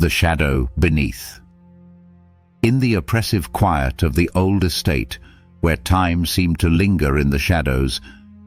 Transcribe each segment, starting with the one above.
The shadow beneath. In the oppressive quiet of the old estate, where time seemed to linger in the shadows,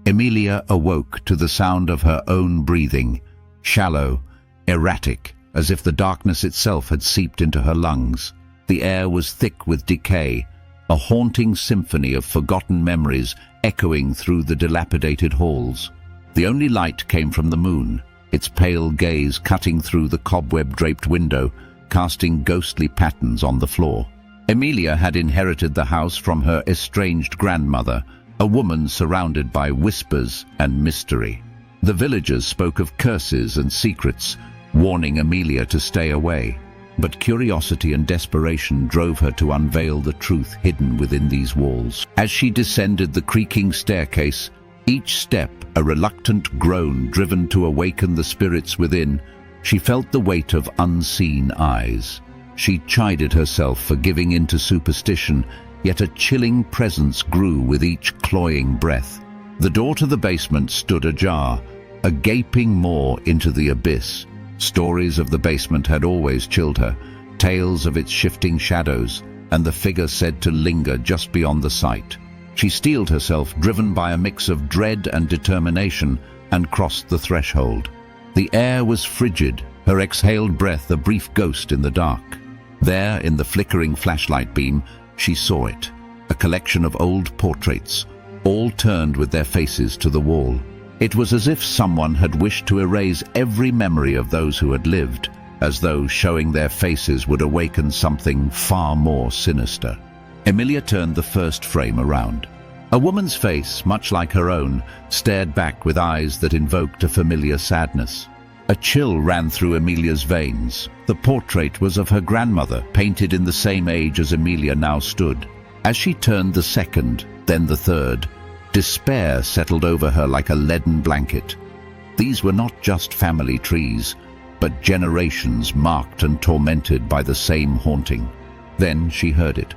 Emilia awoke to the sound of her own breathing, shallow, erratic, as if the darkness itself had seeped into her lungs. The air was thick with decay, a haunting symphony of forgotten memories echoing through the dilapidated halls. The only light came from the moon, its pale gaze cutting through the cobweb-draped window, casting ghostly patterns on the floor. Emilia had inherited the house from her estranged grandmother, a woman surrounded by whispers and mystery. The villagers spoke of curses and secrets, warning Emilia to stay away. But curiosity and desperation drove her to unveil the truth hidden within these walls. As she descended the creaking staircase, each step a reluctant groan driven to awaken the spirits within, she felt the weight of unseen eyes. She chided herself for giving in to superstition, yet a chilling presence grew with each cloying breath. The door to the basement stood ajar, a gaping maw into the abyss. Stories of the basement had always chilled her, tales of its shifting shadows, and the figure said to linger just beyond the sight. She steeled herself, driven by a mix of dread and determination, and crossed the threshold. The air was frigid, her exhaled breath a brief ghost in the dark. There, in the flickering flashlight beam, she saw it, a collection of old portraits, all turned with their faces to the wall. It was as if someone had wished to erase every memory of those who had lived, as though showing their faces would awaken something far more sinister. Emilia turned the first frame around. A woman's face, much like her own, stared back with eyes that invoked a familiar sadness. A chill ran through Emilia's veins. The portrait was of her grandmother, painted in the same age as Emilia now stood. As she turned the second, then the third, despair settled over her like a leaden blanket. These were not just family trees, but generations marked and tormented by the same haunting. Then she heard it.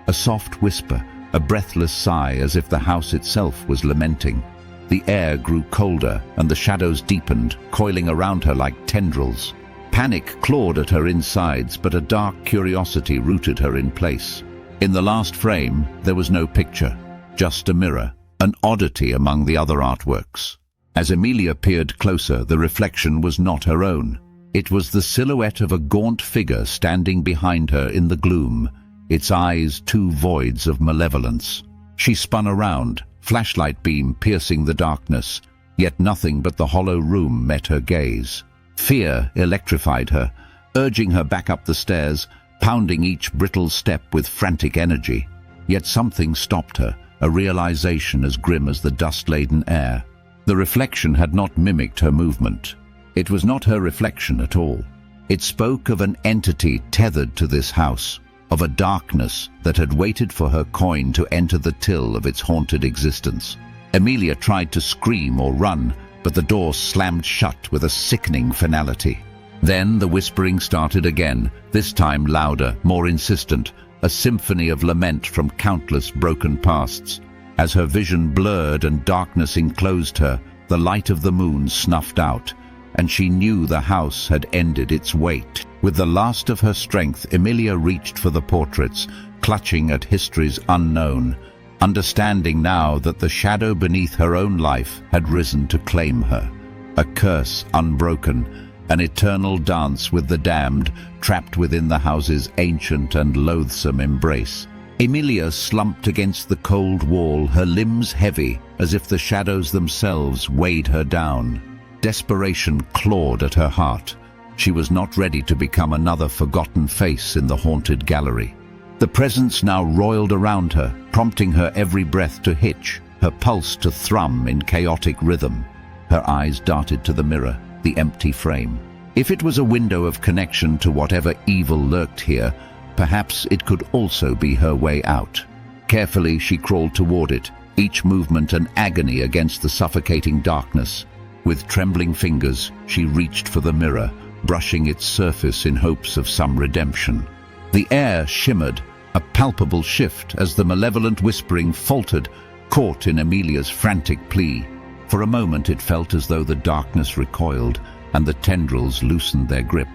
A soft whisper, a breathless sigh as if the house itself was lamenting. The air grew colder and the shadows deepened, coiling around her like tendrils. Panic clawed at her insides, but a dark curiosity rooted her in place. In the last frame, there was no picture, just a mirror, an oddity among the other artworks. As Emilia peered closer, the reflection was not her own. It was the silhouette of a gaunt figure standing behind her in the gloom, its eyes two voids of malevolence. She spun around, flashlight beam piercing the darkness, yet nothing but the hollow room met her gaze. Fear electrified her, urging her back up the stairs, pounding each brittle step with frantic energy. Yet something stopped her, a realization as grim as the dust-laden air. The reflection had not mimicked her movement. It was not her reflection at all. It spoke of an entity tethered to this house, of a darkness that had waited for her coin to enter the till of its haunted existence. Emilia tried to scream or run, but the door slammed shut with a sickening finality. Then the whispering started again, this time louder, more insistent, a symphony of lament from countless broken pasts. As her vision blurred and darkness enclosed her, the light of the moon snuffed out, and she knew the house had ended its wait. With the last of her strength, Emilia reached for the portraits, clutching at history's unknown, understanding now that the shadow beneath her own life had risen to claim her. A curse unbroken, an eternal dance with the damned, trapped within the house's ancient and loathsome embrace. Emilia slumped against the cold wall, her limbs heavy, as if the shadows themselves weighed her down. Desperation clawed at her heart. She was not ready to become another forgotten face in the haunted gallery. The presence now roiled around her, prompting her every breath to hitch, her pulse to thrum in chaotic rhythm. Her eyes darted to the mirror, the empty frame. If it was a window of connection to whatever evil lurked here, perhaps it could also be her way out. Carefully she crawled toward it, each movement an agony against the suffocating darkness. With trembling fingers, she reached for the mirror, brushing its surface in hopes of some redemption. The air shimmered, a palpable shift as the malevolent whispering faltered, caught in Emilia's frantic plea. For a moment it felt as though the darkness recoiled and the tendrils loosened their grip.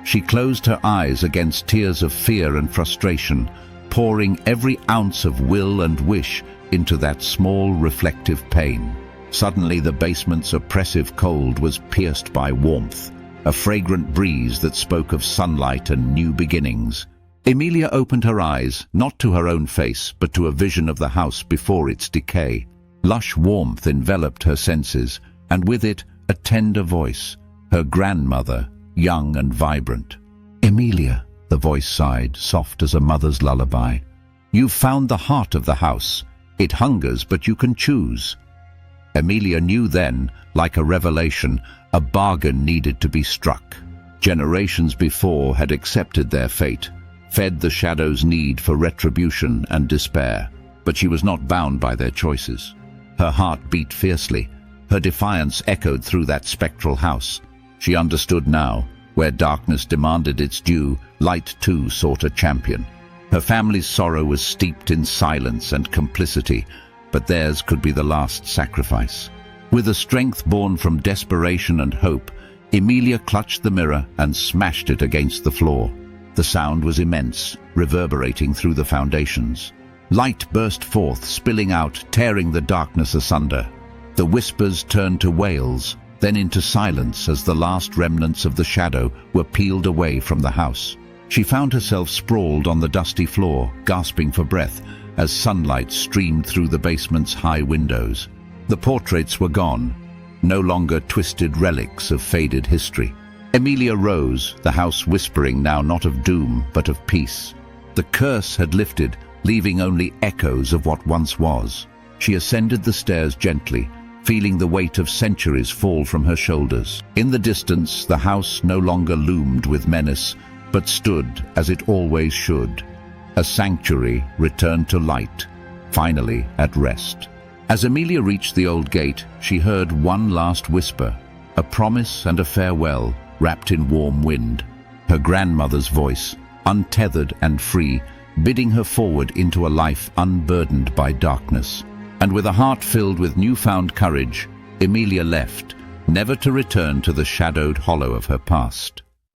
She closed her eyes against tears of fear and frustration, pouring every ounce of will and wish into that small reflective pane. Suddenly the basement's oppressive cold was pierced by warmth, a fragrant breeze that spoke of sunlight and new beginnings. Emilia opened her eyes, not to her own face, but to a vision of the house before its decay. Lush warmth enveloped her senses, and with it a tender voice, her grandmother, young and vibrant. "Emilia," the voice sighed, soft as a mother's lullaby. "You've found the heart of the house. It hungers, but you can choose." Emilia knew then, like a revelation, a bargain needed to be struck. Generations before had accepted their fate, fed the shadows' need for retribution and despair, but she was not bound by their choices. Her heart beat fiercely. Her defiance echoed through that spectral house. She understood now, where darkness demanded its due, light too sought a champion. Her family's sorrow was steeped in silence and complicity, but theirs could be the last sacrifice. With a strength born from desperation and hope, Emilia clutched the mirror and smashed it against the floor. The sound was immense, reverberating through the foundations. Light burst forth, spilling out, tearing the darkness asunder. The whispers turned to wails, then into silence as the last remnants of the shadow were peeled away from the house. She found herself sprawled on the dusty floor, gasping for breath, as sunlight streamed through the basement's high windows. The portraits were gone, no longer twisted relics of faded history. Emilia rose, the house whispering now not of doom, but of peace. The curse had lifted, leaving only echoes of what once was. She ascended the stairs gently, feeling the weight of centuries fall from her shoulders. In the distance, the house no longer loomed with menace, but stood as it always should. A sanctuary returned to light, finally at rest. As Emilia reached the old gate, she heard one last whisper, a promise and a farewell, wrapped in warm wind. Her grandmother's voice, untethered and free, bidding her forward into a life unburdened by darkness. And with a heart filled with newfound courage, Emilia left, never to return to the shadowed hollow of her past.